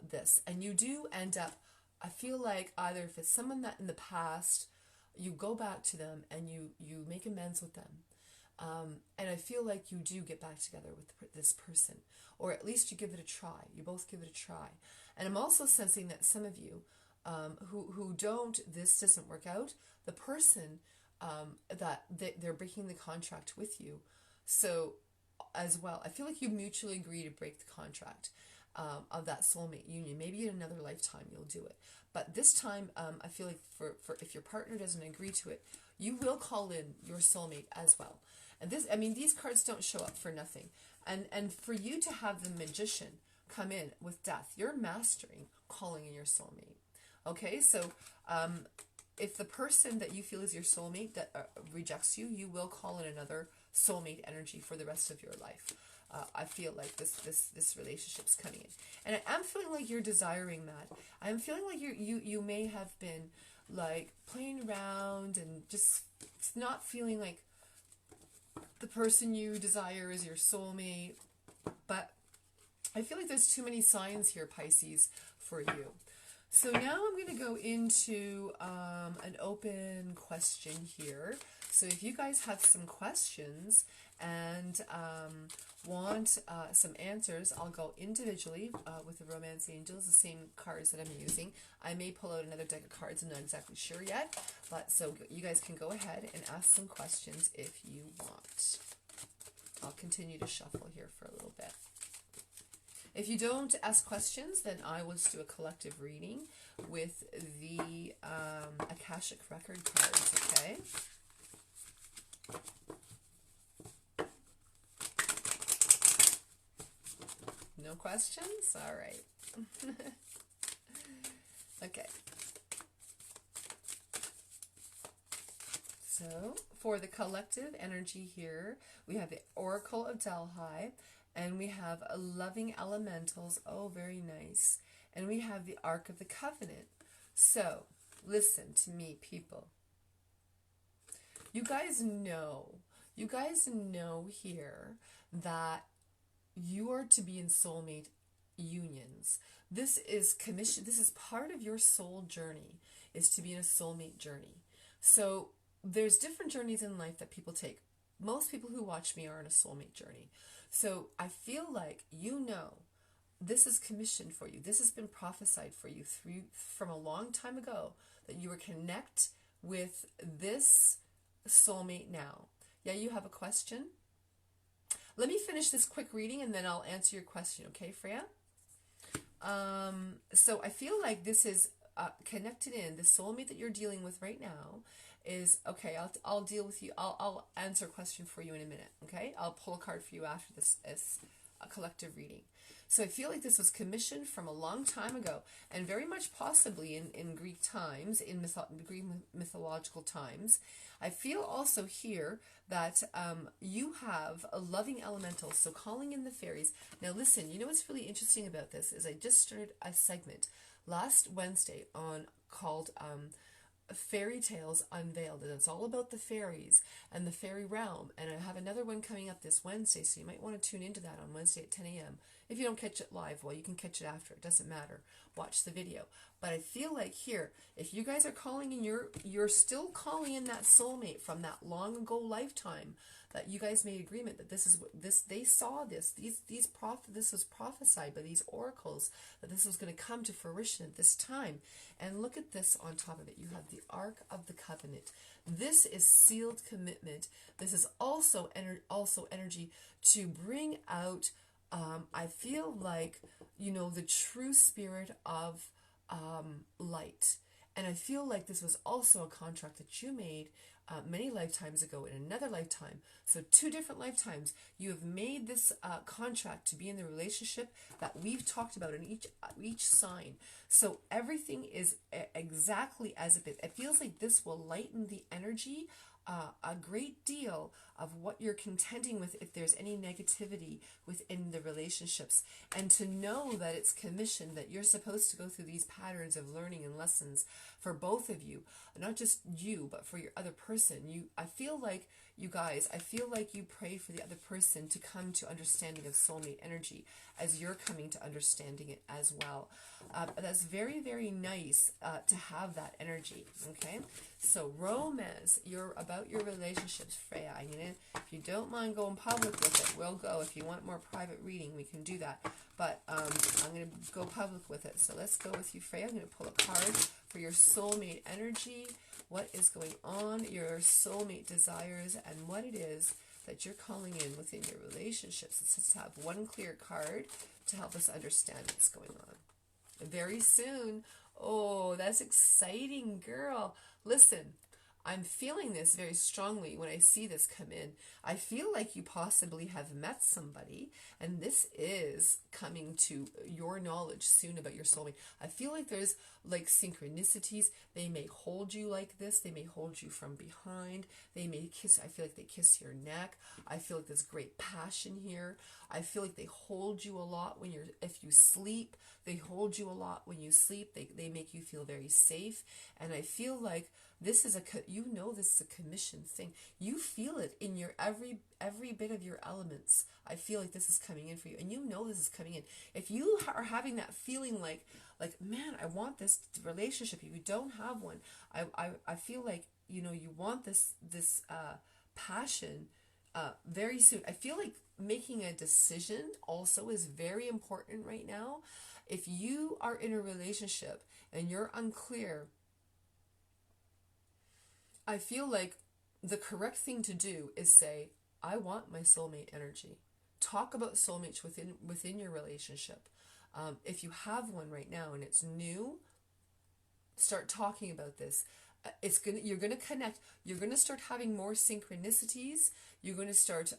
this. And you do end up, I feel like either if it's someone that in the past, you go back to them and you make amends with them. And I feel like you do get back together with this person. Or at least you give it a try. You both give it a try. And I'm also sensing that some of you who don't, this doesn't work out, the person that they're breaking the contract with you. So as well, I feel like you mutually agree to break the contract of that soulmate union. Maybe in another lifetime you'll do it. But this time, I feel like for if your partner doesn't agree to it, you will call in your soulmate as well. And this, I mean, these cards don't show up for nothing. And for you to have the Magician come in with Death, you're mastering calling in your soulmate. Okay, so if the person that you feel is your soulmate that rejects you, you will call in another soulmate energy for the rest of your life. I feel like this relationship's coming in, and I am feeling like you're desiring that. I'm feeling like you may have been like playing around and just not feeling like the person you desire is your soulmate. But I feel like there's too many signs here, Pisces, for you. So now I'm going to go into an open question here. So if you guys have some questions and want some answers, I'll go individually with the Romance Angels, the same cards that I'm using. I may pull out another deck of cards, I'm not exactly sure yet. But so you guys can go ahead and ask some questions if you want. I'll continue to shuffle here for a little bit. If you don't ask questions, then I will just do a collective reading with the Akashic Record cards, okay? No questions? All right. Okay. So, for the collective energy here, we have the Oracle of Delhi, and we have Loving Elementals. Oh, very nice. And we have the Ark of the Covenant. So, listen to me, people. You guys know here that you are to be in soulmate unions. This is commission. This is part of your soul journey, is to be in a soulmate journey. So, there's different journeys in life that people take. Most people who watch me are on a soulmate journey. So I feel like you know this is commissioned for you. This has been prophesied for you from a long time ago, that you will connect with this soulmate now. Yeah, you have a question? Let me finish this quick reading and then I'll answer your question, okay, Freya? So I feel like this is connected in. The soulmate that you're dealing with right now is, okay, I'll deal with you. I'll answer a question for you in a minute, okay? I'll pull a card for you after this as a collective reading. So I feel like this was commissioned from a long time ago, and very much possibly in Greek times, in Greek mythological times. I feel also here that you have a loving elemental, so calling in the fairies. Now listen, you know what's really interesting about this is I just started a segment last Wednesday called Fairy Tales Unveiled, and it's all about the fairies and the fairy realm, and I have another one coming up this Wednesday, so you might want to tune into that on Wednesday at 10 a.m. If you don't catch it live, well, you can catch it after, it doesn't matter, watch the video. But I feel like here, if you guys are calling in, you're still calling in that soulmate from that long ago lifetime that you guys made agreement that they saw this was prophesied by these oracles, that this was going to come to fruition at this time. And look at this on top of it. You have the Ark of the Covenant. This is sealed commitment. This is also energy to bring out I feel like, you know, the true spirit of light. And I feel like this was also a contract that you made many lifetimes ago in another lifetime. So 2 different lifetimes, you have made this contract to be in the relationship that we've talked about in each sign. So everything is exactly as it is. It feels like this will lighten the energy a great deal of what you're contending with if there's any negativity within the relationships, and to know that it's commissioned, that you're supposed to go through these patterns of learning and lessons for both of you, not just you but for your other person. I feel like you guys, I feel like you pray for the other person to come to understanding of soulmate energy as you're coming to understanding it as well. That's very, very nice to have that energy. Okay, so romance, you're about your relationships, Freya. If you don't mind going public with it, we'll go. If you want more private reading, we can do that. But I'm going to go public with it. So let's go with you, Freya. I'm going to pull a card for your soulmate energy. What is going on, your soulmate desires, and what it is that you're calling in within your relationships. Let's just have one clear card to help us understand what's going on. Very soon. Oh, that's exciting, girl. Listen, I'm feeling this very strongly when I see this come in. I feel like you possibly have met somebody, and this is coming to your knowledge soon about your soulmate. I feel like there's like synchronicities. They may hold you like this. They may hold you from behind. They may kiss. I feel like they kiss your neck. I feel like there's great passion here. I feel like they hold you a lot when if you sleep. They hold you a lot when you sleep. They make you feel very safe. And I feel like this is this is a commission thing. You feel it in your every bit of your elements. I feel like this is coming in for you, and you know this is coming in. If you are having that feeling like man, I want this relationship. If you don't have one, I feel like you want this passion very soon. I feel like making a decision also is very important right now. If you are in a relationship and you're unclear, I feel like the correct thing to do is say, I want my soulmate energy. Talk about soulmates within your relationship. If you have one right now and it's new, start talking about this. You're gonna connect. You're gonna start having more synchronicities. You're gonna start.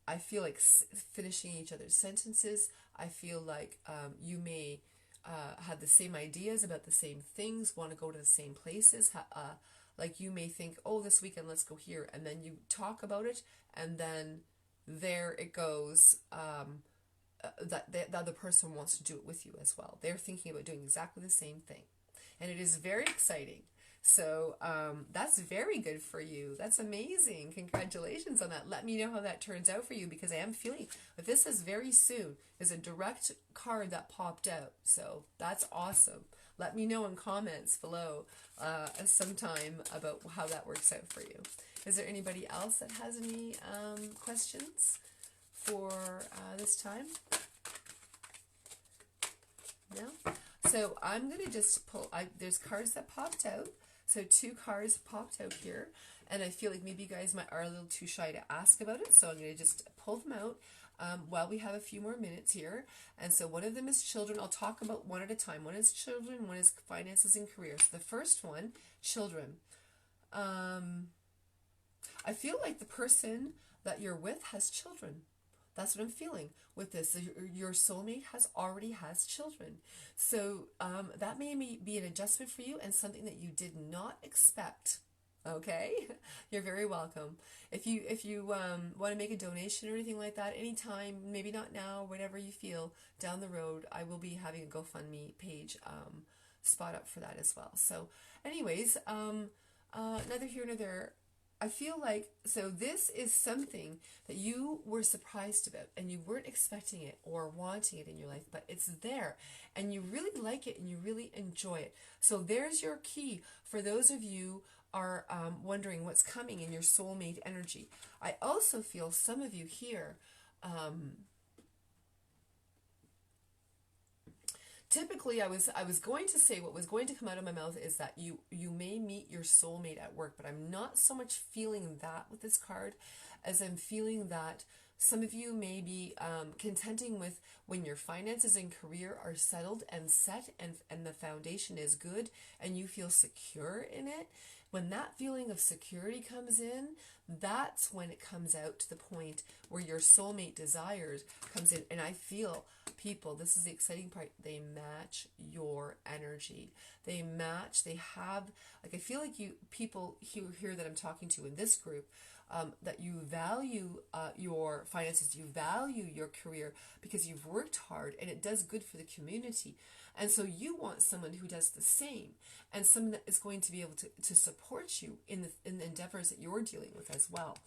I feel like finishing each other's sentences. I feel like you may have the same ideas about the same things. Want to go to the same places. Like you may think, oh, this weekend let's go here, and then you talk about it, and then there it goes. That the other person wants to do it with you as well. They're thinking about doing exactly the same thing, and it is very exciting. So that's very good for you. That's amazing. Congratulations on that. Let me know how that turns out for you, because I am feeling that this is very soon. Is a direct card that popped out. So that's awesome. Let me know in comments below sometime about how that works out for you. Is there anybody else that has any questions for this time? No? So I'm going to just pull, there's cards that popped out. So 2 cards popped out here, and I feel like maybe you guys are a little too shy to ask about it, so I'm going to just pull them out while we have a few more minutes here. And so one of them is children. I'll talk about one at a time. One is children, one is finances and career. So the first one, children. I feel like the person that you're with has children. That's what I'm feeling with this. Your soulmate already has children. So that may be an adjustment for you and something that you did not expect. Okay? You're very welcome. If you want to make a donation or anything like that, anytime, maybe not now, whenever you feel, down the road, I will be having a GoFundMe page spot up for that as well. So anyways, neither here nor there. I feel like, so this is something that you were surprised about and you weren't expecting it or wanting it in your life, but it's there and you really like it and you really enjoy it. So there's your key for those of you are wondering what's coming in your soulmate energy. I also feel some of you here, typically, I was going to say what was going to come out of my mouth is that you may meet your soulmate at work, but I'm not so much feeling that with this card as I'm feeling that Some of you may be contenting with when your finances and career are settled and set, and the foundation is good and you feel secure in it. When that feeling of security comes in, that's when it comes out to the point where your soulmate desires comes in. And I feel, people, this is the exciting part, they match your energy. They match, they have, like, I feel like you, people here that I'm talking to in this group, that you value your finances, you value your career because you've worked hard and it does good for the community. And so you want someone who does the same, and someone that is going to be able to support you in the endeavors that you're dealing with as well.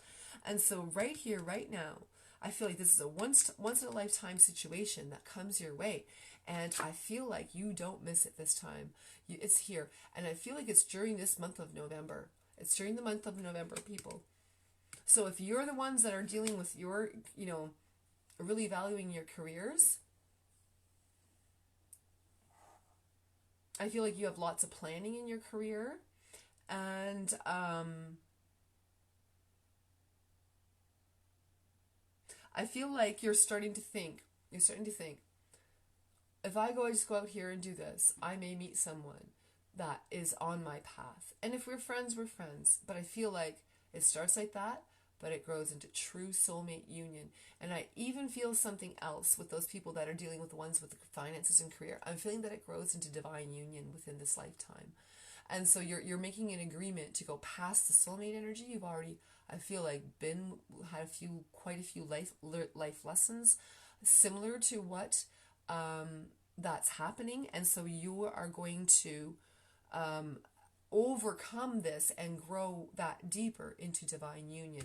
And so right here, right now, I feel like this is a once in a lifetime situation that comes your way. And I feel like you don't miss it this time. It's here. And I feel like it's during this month of November. It's during the month of November, people. So if you're the ones that are dealing with your, really valuing your careers, I feel like you have lots of planning in your career. And I feel like you're starting to think, if I just go out here and do this, I may meet someone that is on my path. And if we're friends, we're friends. But I feel like it starts like that, but it grows into true soulmate union. And I even feel something else with those people that are dealing with the ones with the finances and career. I'm feeling that it grows into divine union within this lifetime. And so you're making an agreement to go past the soulmate energy. You've already, I feel like, had quite a few life lessons similar to what that's happening. And so you are going to overcome this and grow that deeper into divine union.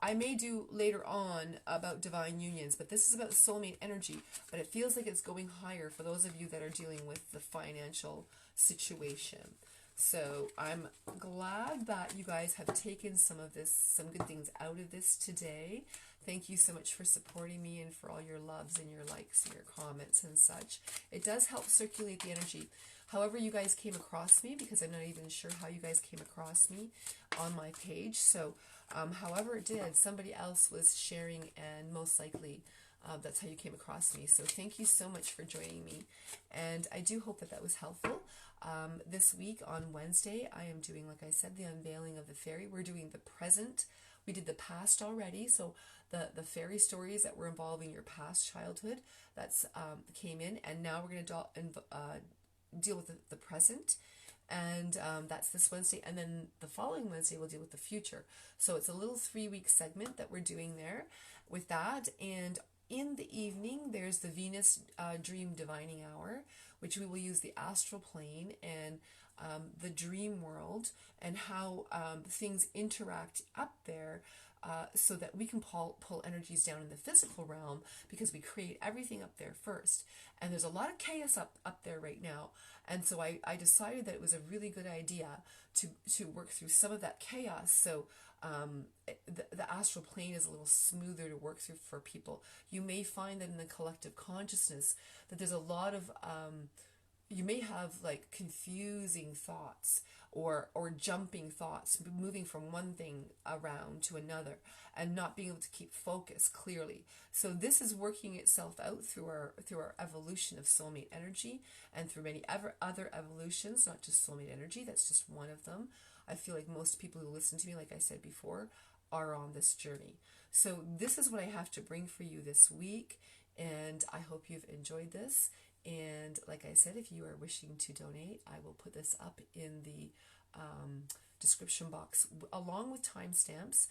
I may do later on about divine unions, but this is about soulmate energy. But it feels like it's going higher for those of you that are dealing with the financial situation. So I'm glad that you guys have taken some good things out of this today. Thank you so much for supporting me and for all your loves and your likes and your comments and such. It does help circulate the energy. However you guys came across me, because I'm not even sure how you guys came across me on my page. So however it did, somebody else was sharing, and most likely that's how you came across me. So thank you so much for joining me. And I do hope that was helpful. This week on Wednesday, I am doing, like I said, the unveiling of the fairy. We're doing the present. We did the past already. So the fairy stories that were involving your past childhood, that's came in. And now we're going to deal with the present. And that's this Wednesday. And then the following Wednesday, we'll deal with the future. So it's a little 3-week segment that we're doing there with that. And in the evening, there's the Venus Dream Divining Hour, which we will use the astral plane and the dream world and how things interact up there, so that we can pull energies down in the physical realm, because we create everything up there first. And there's a lot of chaos up there right now. And so I decided that it was a really good idea to work through some of that chaos. So the astral plane is a little smoother to work through for people. You may find that in the collective consciousness that there's a lot of you may have like confusing thoughts or jumping thoughts, moving from one thing around to another and not being able to keep focus clearly. So this is working itself out through our evolution of soulmate energy, and through many other evolutions, not just soulmate energy. That's just one of them. I feel like most people who listen to me, like I said before, are on this journey. So this is what I have to bring for you this week, and I hope you've enjoyed this. And like I said, if you are wishing to donate, I will put this up in the description box along with timestamps.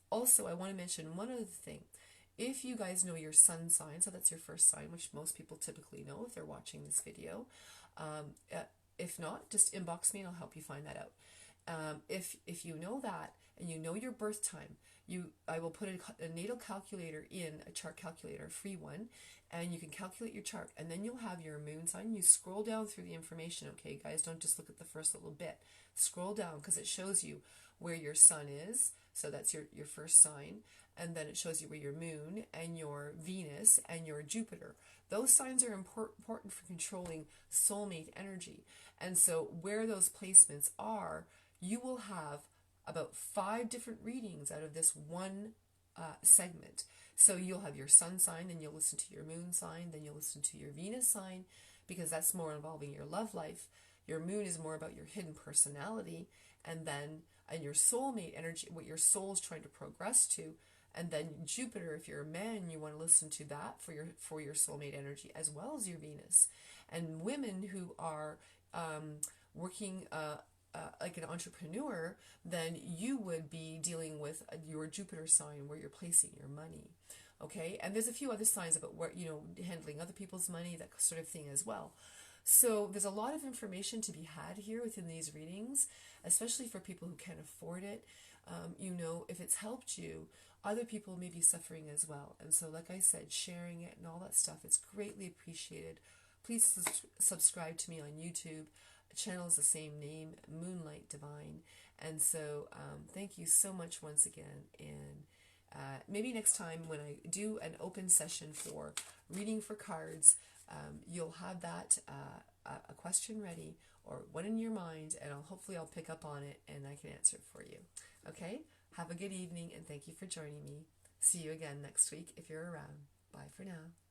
Also, I want to mention one other thing. If you guys know your sun sign, so that's your first sign, which most people typically know if they're watching this video. If not, just inbox me and I'll help you find that out. If you know that and you know your birth time, I will put a natal calculator in, a chart calculator, a free one, and you can calculate your chart, and then you'll have your moon sign. You scroll down through the information, okay, guys? Don't just look at the first little bit. Scroll down, because it shows you where your sun is, so that's your first sign, and then it shows you where your moon and your Venus and your Jupiter. Those signs are important for controlling soulmate energy. And so where those placements are, you will have about 5 different readings out of this one segment. So you'll have your sun sign, then you'll listen to your moon sign, then you'll listen to your Venus sign, because that's more involving your love life. Your moon is more about your hidden personality, and your soulmate energy, what your soul's trying to progress to. And then Jupiter, if you're a man, you want to listen to that for your soulmate energy, as well as your Venus. And women who are working like an entrepreneur, then you would be dealing with your Jupiter sign, where you're placing your money. Okay, and there's a few other signs about where, handling other people's money, that sort of thing as well. So there's a lot of information to be had here within these readings, especially for people who can't afford it. If it's helped you, other people may be suffering as well. And so, like I said, sharing it and all that stuff, it's greatly appreciated. Please subscribe to me on YouTube. The channel is the same name, Moonlight Divine. And so thank you so much once again. And maybe next time when I do an open session for reading for cards, you'll have that a question ready, or one in your mind, and hopefully I'll pick up on it and I can answer it for you. Okay? Have a good evening, and thank you for joining me. See you again next week if you're around. Bye for now.